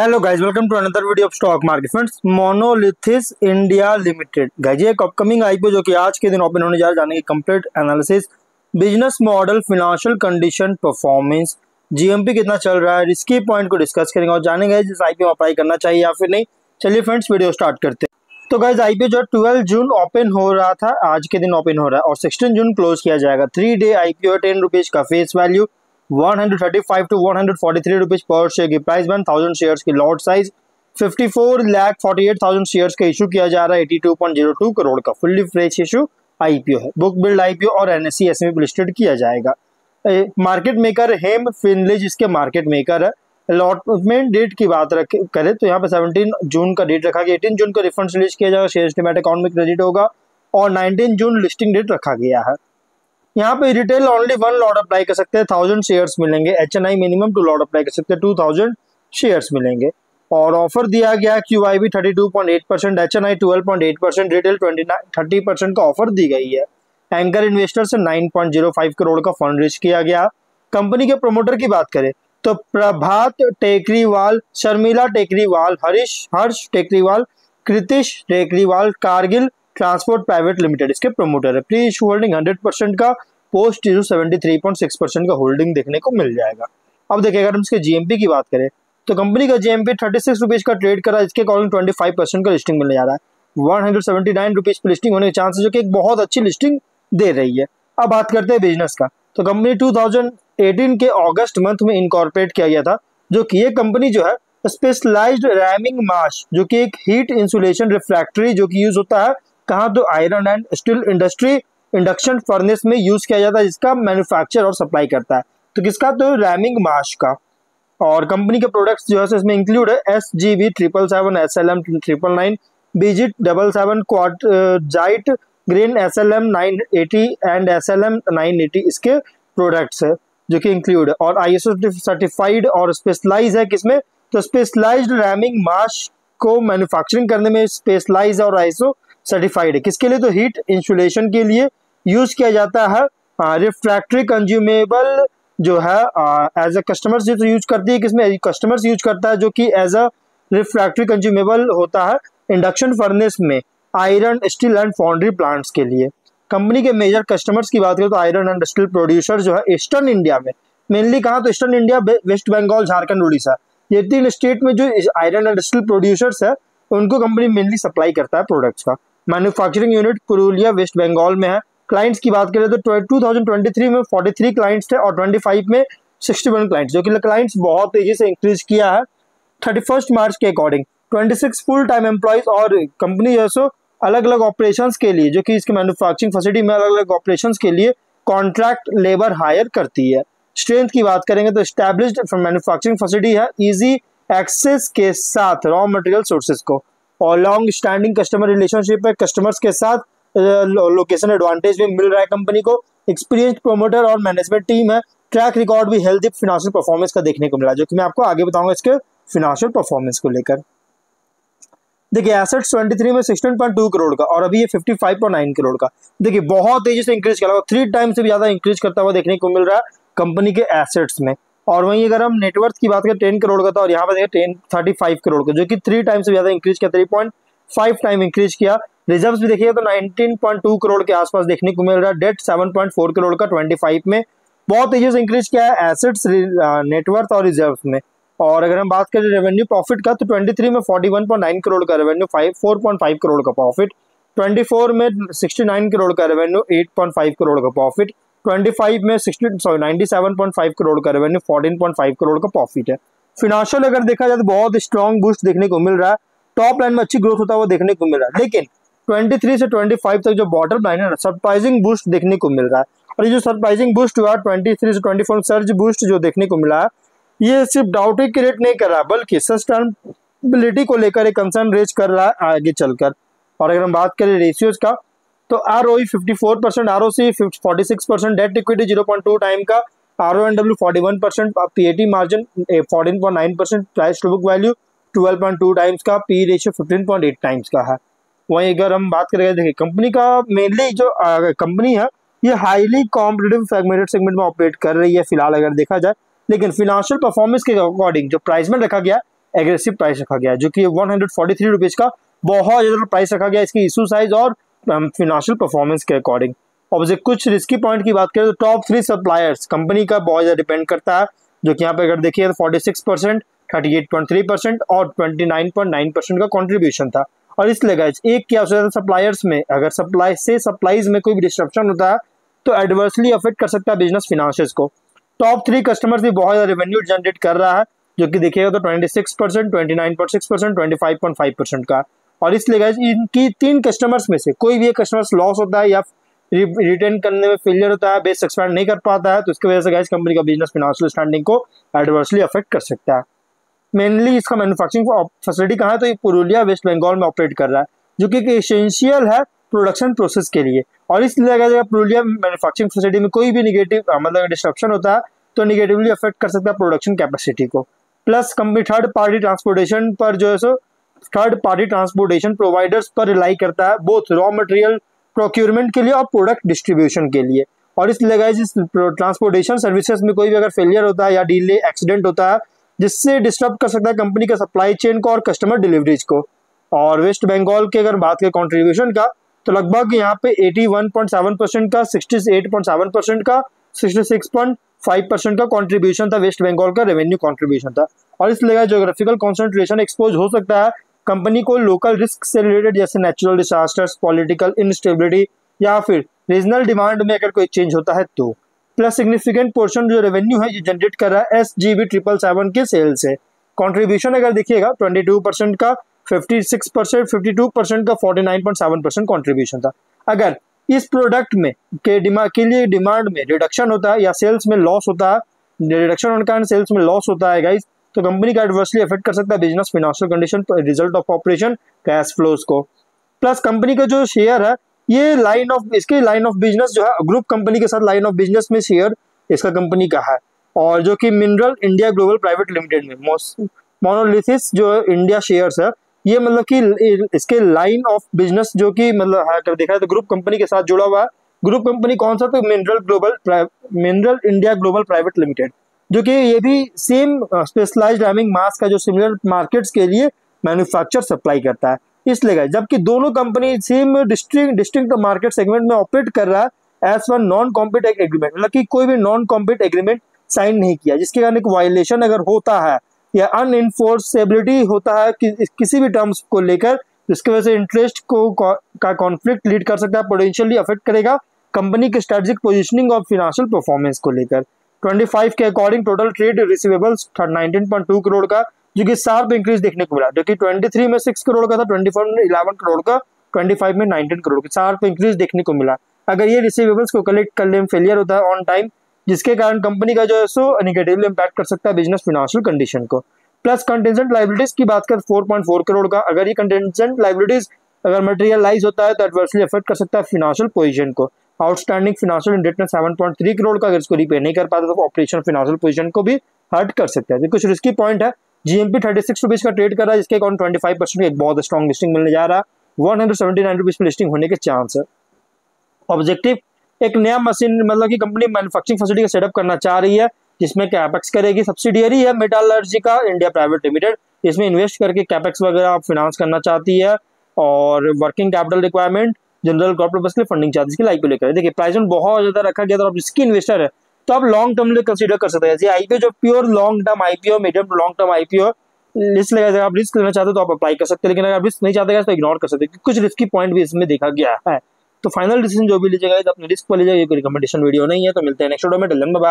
Hello guys, welcome to another video of stock market friends. Monolithisch India limited guys, ये एक upcoming IPO जो कि आज के दिन ओपन होने जा रहा है। जाने की complete analysis, business model, financial condition, performance, GMP कितना चल रहा है, रिस्की पॉइंट को डिस्कस करेंगे और जानेंगे जिस आईपीओ में अप्लाई करना चाहिए या फिर नहीं। चलिए फ्रेंड्स, वीडियो स्टार्ट करते हैं। तो गाइस, आईपीओ जो 12 जून ओपन हो रहा था, आज के दिन ओपन हो रहा है और 16 जून क्लोज किया जाएगा। 3 डे आईपीओ, 10 रुपीज का face value, 135 to 143 rupees per share की प्राइस बन, 1000 शेयर्स की लॉट साइज, 54,48,000 शेयर्स का इशू किया जा रहा है। 82.02 करोड़ का फुल्ली फ्रेश इशू आईपीओ है। बुक बिल्ड आईपीओ और एनएसई एसएमई पे लिस्टेड किया जाएगा। मार्केट मेकर हेम फिनले जिसके मार्केट मेकर है। अलॉटमेंट डेट की बात करें तो यहाँ पे 17 जून का डेट रखा गया। 18 जून को रिफंड रिलीज किया जाएगा, शेयर एस्टीमेट अकाउंट में क्रेडिट होगा और 19 जून लिस्टिंग डेट रखा गया है। यहाँ पे रिटेल ओनली 1 लॉट अप्लाई कर सकते हैं, 1000 शेयर्स मिलेंगे। एचएनआई मिनिमम 2 लॉट अप्लाई कर सकते हैं, 2000 शेयर्स मिलेंगे। और ऑफर दिया गया है क्यूआईबी 32.8%, एचएनआई 12.8%, रिटेल 30% का ऑफर दी गई है। एंकर इन्वेस्टर से 9.05 करोड़ का फंड रेज किया गया। कंपनी के प्रमोटर की बात करें तो Prabhat Tekriwal, Sharmila Tekriwal, Harsh Tekriwal, Kritish Tekriwal, Kargil transport private limited इसके प्रमोटर है। प्री इशू होल्डिंग 100% का, पोस्ट इशू 73.6% का होल्डिंग देखने को मिल जाएगा। अब देखिए, अगर हम इसके जीएमपी की बात करें तो कंपनी का जीएमपी 36 रुपीज का ट्रेड करा, इसके अकॉर्डिंग 25% का लिस्टिंग मिलने जा रहा है। 179 रुपीज पर लिस्टिंग होने के चांस है, जो कि एक बहुत अच्छी लिस्टिंग दे रही है। अब बात करते हैं बिजनेस का, तो कंपनी 2018 के अगस्त मंथ में इनकॉर्पोरेट किया गया था, जो कि ये कंपनी जो है स्पेशलाइज्ड रैमिंग माश, जो कि एक हीट इंसुलेशन रिफ्रैक्टरी जो कि यूज होता है कहाँ, तो iron and steel industry induction furnace में यूज किया जाता है, जिसका मैन्युफैक्चर और सप्लाई करता है। तो किसका, तो रैमिंग माश का। और कंपनी के प्रोडक्ट्स जो है इसमें इंक्लूड है SGB 777, SLM 999, BGIT 77, quartzite green SLM 980 and SLM 980 इसके प्रोडक्ट्स है जो कि इंक्लूड है। और ISO सर्टिफाइड और स्पेशलाइज है किसमें, तो स्पेशलाइज्ड रैमिंग माश को मैन्युफैक्चरिंग करने में स्पेशलाइज और ISO सर्टिफाइड है। किसके लिए, तो हीट इंसुलेशन के लिए यूज किया जाता है। रिफ्रैक्टरी कंज्यूमेबल जो है एज अ कस्टमर्स यूज करती है, किसमें कस्टमर्स यूज करता है, जो कि एज अ रिफ्रैक्टरी कंज्यूमेबल होता है इंडक्शन फर्नेस में, iron steel and foundry plants के लिए। कंपनी के मेजर कस्टमर्स की बात करें तो आयरन एंड स्टील प्रोड्यूसर जो है ईस्टर्न इंडिया में, मेनली कहाँ, तो ईस्टर्न इंडिया, वेस्ट बंगाल, झारखंड, उड़ीसा, ये 3 स्टेट में जो आयरन एंड स्टील प्रोड्यूसर्स है उनको कंपनी मेनली सप्लाई करता है प्रोडक्ट्स का। मैन्युफैक्चरिंग यूनिट पुरुलिया वेस्ट बंगाल में है। क्लाइंट्स की बात करें तो 2023 में 43 क्लाइंट्स थे और 25 में 61 क्लाइंट्स, जो कि क्लाइंट्स बहुत तेजी से इंक्रीज किया है 31 मार्च के अकॉर्डिंग। 26 फुल टाइम एम्प्लॉइज और कंपनी जैसो अलग अलग ऑपरेशंस के लिए, जो कि इसके मैन्युफैक्चरिंग फैसिलिटी में अलग अलग ऑपरेशंस के लिए कॉन्ट्रैक्ट लेबर हायर करती है। स्ट्रेंथ की बात करेंगे तो एस्टैब्लिश्ड मैन्युफैक्चरिंग फैसिलिटी है, इजी एक्सेस के साथ रॉ मटेरियल सोर्सेज को, और लॉन्ग स्टैंडिंग कस्टमर रिलेशनशिप है कस्टमर्स के साथ। लोकेशन एडवांटेज भी मिल रहा है कंपनी को। एक्सपीरियंस्ड प्रोमोटर और मैनेजमेंट टीम है। ट्रैक रिकॉर्ड भी हेल्दी फाइनेंशियल परफॉर्मेंस का देखने को मिला, जो कि मैं आपको आगे बताऊंगा इसके फाइनेंशियल परफॉर्मेंस को लेकर। देखिए, एसेट्स 23 में 16.2 करोड़ का और अभी ये 55.9 करोड़ का। देखिए, बहुत तेजी से इंक्रीज कर 3 टाइम से भी ज्यादा इंक्रीज करता हुआ देखने को मिल रहा है कंपनी के एसेट्स में। और वहीं अगर हम नेटवर्थ की बात करें 10 करोड़ का था और यहाँ पर देखिए 35 करोड़ का, जो कि 3 टाइम से ज्यादा इंक्रीज किया, 3.5 टाइम इंक्रीज किया। रिजर्व्स भी देखिए तो 19.2 करोड़ के आसपास देखने को मिल रहा है। डेट 7.4 करोड़ का 25 में, बहुत तेजी से इंक्रीज किया है एसेट्स, नेटवर्थ और रिजर्व में। और अगर हम बात करें रेवेन्यू प्रॉफिट का तो 23 में 41.9 करोड़ का रेवेन्यू, 4.5 करोड़ का प्रॉफिट। 24 में 69 करोड़ का रेवेन्यू, 8.5 करोड़ का प्रॉफिट। 25 में 97.5 करोड़ का रेवेन्यू, 14.5 करोड़ का प्रॉफिट है। फिनेंशियल अगर देखा जाए तो बहुत स्ट्रॉन्ग बूस्ट देखने को मिल रहा है। टॉप लाइन में अच्छी ग्रोथ होता हुआ देखने को मिल रहा है, लेकिन 23 से 25 तक जो बॉटम लाइन है ना, सरप्राइजिंग बूस्ट देखने को मिल रहा है। और ये जो सरप्राइजिंग बूस्ट हुआ 23 से 24 सर्ज बूस्ट जो देखने को मिला है, ये सिर्फ डाउट ही क्रिएट नहीं कर रहा, बल्कि सस्टेनेबिलिटी को लेकर एक कंसर्न रेज कर रहा है आगे चलकर। और अगर हम बात करें रेशियोज का तो ROE 54%, ROC 46%, debt equity 0.2 time का, RONW 41%, PAT margin 14.9%, price to book value 12.2 times का, पी रेशियो 15.8 टाइम्स का है। वहीं अगर हम बात करें, देखिए कंपनी का मेनली जो कंपनी है ये हाईली कॉम्पिटिटिव सेगमेंट में ऑपरेट कर रही है फिलहाल अगर देखा जाए, लेकिन फिनेंशियल परफॉर्मेंस के अकॉर्डिंग जो प्राइस में रखा गया एग्रेसिव प्राइस रखा गया है, जो कि 143 रुपीज़ का बहुत ज़्यादा प्राइस रखा गया इसकी इशू साइज और फिनेंशियल परफॉर्मेंस के अकॉर्डिंग। और कुछ रिस्की पॉइंट की बात करें तो टॉप 3 सप्लायर्स कंपनी का बहुत ज़्यादा डिपेंड करता है, जो कि यहाँ पे अगर देखिए तो 46%, 38.3% और 29.9% का कॉन्ट्रीब्यूशन था। और इसलिए गाइस एक क्या ज़्यादा सप्लायर्स में अगर सप्लाईज में कोई भी डिस्ट्रप्शन होता है तो एडवर्सली अफेक्ट कर सकता है बिजनेस फिनांसेस को। टॉप 3 कस्टमर्स भी बहुत ज़्यादा रेवेन्यू जनरेट कर रहा है, जो कि देखिएगा तो 26%, 29.6%, 25.5% का। और इसलिए गाइस इनकी 3 कस्टमर्स में से कोई भी एक कस्टमर्स लॉस होता है या रिटेन करने में फेलियर होता है, बेस एक्सपैंड नहीं कर पाता है, तो इसकी वजह से गाइस कंपनी का बिजनेस फिनेंशियल स्टैंडिंग को एडवर्सली अफेक्ट कर सकता है। मेनली इसका मैन्युफैक्चरिंग फैसिलिटी कहाँ है तो ये पुरुलिया वेस्ट बंगाल में ऑपरेट कर रहा है, जो कि एसेंशियल है प्रोडक्शन प्रोसेस के लिए। और इसलिए अगर पुरुलिया मैन्युफैक्चरिंग फैसिलिटी में कोई भी निगेटिव मतलब डिस्ट्रप्शन होता है तो निगेटिवली अफेक्ट कर सकता है प्रोडक्शन कैपेसिटी को। Plus company third party transportation पर जो है so third party transportation providers पर रिलाई करता है, बोथ रॉ मटेरियल प्रोक्योरमेंट के लिए और प्रोडक्ट डिस्ट्रीब्यूशन के लिए। और इसलिए गाइस इस ट्रांसपोर्टेशन सर्विसेज में कोई भी अगर फेलियर होता है या डिले एक्सीडेंट होता है जिससे डिस्टर्ब कर सकता है कंपनी का सप्लाई चेन को और कस्टमर डिलीवरीज को। और वेस्ट बंगाल की अगर बात करें कॉन्ट्रीब्यूशन का तो लगभग यहाँ पे 81.7% का, 68.7% का, 66.5% का कॉन्ट्रीब्यूशन था, वेस्ट बंगाल का रेवेन्यू कॉन्ट्रीब्यूशन था। और इसलिए ज्योग्राफिकल कॉन्सेंट्रेशन एक्सपोज हो सकता है कंपनी को लोकल रिस्क से रिलेटेड, जैसे नेचुरल डिजास्टर्स, पॉलिटिकल इंस्टेबिलिटी या फिर रीजनल डिमांड में अगर कोई चेंज होता है तो। प्लस सिग्निफिकेंट पोर्शन जो रेवेन्यू है ये जनरेट कर रहा है SGB 777 के सेल से। कंट्रीब्यूशन अगर देखिएगा 22% का, 56%, 52% का, 49.7% कंट्रीब्यूशन था। अगर इस प्रोडक्ट में के लिए डिमांड में रिडक्शन होता है या सेल्स में लॉस होता है, रिडक्शन होने के कारण सेल्स में लॉस होता है गाइस, तो कंपनी का एडवर्सली अफेक्ट कर सकता है business financial condition, result of operation, cash flows को। प्लस कंपनी का जो शेयर है ये इसके लाइन ऑफ बिजनेस जो है ग्रुप कंपनी के साथ लाइन ऑफ बिजनेस में शेयर इसका कंपनी का है, और जो कि mineral India global private limited में मोनोलिथिस जो इंडिया शेयर्स है ये मतलब कि इसके लाइन ऑफ बिजनेस जो कि मतलब अगर देखा है तो ग्रुप कंपनी के साथ जुड़ा हुआ है। ग्रुप कंपनी कौन सा तो mineral India global private limited, जो कि ये भी सेम स्पेशलाइज्ड डायमंड मास्क का जो सिमिलर मार्केट्स के लिए मैन्युफैक्चर सप्लाई करता है। इसलिए जबकि दोनों company same distinct market segment में ऑपरेट कर रहा है as one non compete agreement, मतलब कि कोई भी नॉन कॉम्पिट एग्रीमेंट साइन नहीं किया, जिसके कारण एक वायलेशन अगर होता है या अनइन्फोर्सेबिलिटी होता है किसी भी टर्म्स को लेकर, जिसकी वजह से इंटरेस्ट का कॉन्फ्लिक्ट लीड कर सकता है, पोटेंशियली अफेक्ट करेगा कंपनी के स्ट्रेटेजिक पोजीशनिंग और फिनेंशियल परफॉर्मेंस को लेकर। 25 के according total trade receivables 19.2 crore का, जो कि शार्प इंक्रीज देखने को मिला, जो कि 23 में 6 करोड़ का था, 24 में 11 करोड़ का, 25 में 19 करोड़ का शार्प इंक्रीज देखने को मिला। अगर ये रिसीवेबल्स को कलेक्ट करने में फेलियर होता है ऑन टाइम, जिसके कारण कंपनी का जो है सो निगेटिवली इंपैक्ट कर सकता है बिजनेस फिनेंशियल कंडीशन को। प्लस कंटेंजेंट लाइबिलिटीज की बात कर 4.4 करोड़ का, अगर ये कंटेंजेंट लाइबिलिटीज अगर मटेरियलाइज होता है तो एडवर्सली अफेक्ट कर सकता है फिनेंशियल पोजीशन को। आउटस्टैंडिंग फिनेंशियल इंडेटनेस 7.3 करोड़ का, अगर इसको रिपे नहीं कर पाता तो ऑपरेशन फिनेंशियल पोजीशन को भी हर्ट कर सकता है। तो कुछ रिस्की पॉइंट है। GMP 36 रुपीज का ट्रेड कर रहा है, जिसके अकाउंट 25% एक बहुत स्ट्रॉन्ग लिस्टिंग मिलने जा रहा है, 179 रुपीज पर लिस्टिंग होने के चांस है। ऑब्जेक्टिव एक नया मशीन मतलब कि कंपनी मैन्युफैक्चरिंग फैसिलिटी का सेटअप करना चाह रही है, जिसमें कैपेक्स करेगी। सब्सिडियरी है मेटालर्जी का इंडिया प्राइवेट लिमिटेड, इसमें इन्वेस्ट करके कैपेक्स वगैरह आप फिनांस करना चाहती है, और working capital requirement general corporate purpose के लिए फंडिंग चाहती है, इसकी लाइक लेकर। देखिए प्राइस बहुत ज्यादा रखा गया, तो आप रिस्की इन्वेस्टर है तो आप लॉन्ग टर्म लिए कंसीडर कर सकते हैं। जैसे आईपीओ जो pure long term IPO, medium to long term IPO, इसलिए अगर आप रिस्क लेना चाहते हो तो आप अप्लाई कर सकते हैं, लेकिन अगर आप रिस्क नहीं चाहते तो इग्नोर कर सकते हैं। कुछ रिस्की पॉइंट भी इसमें देखा गया है। तो फाइनल डिसीजन जो भी लीजिएगा अपने रिस्क पर लीजिएगा, ये कोई रिकमेंडेशन वीडियो नहीं है। तो मिलते हैं नेक्स्ट वीडियो में, टिल देन बाय बाय।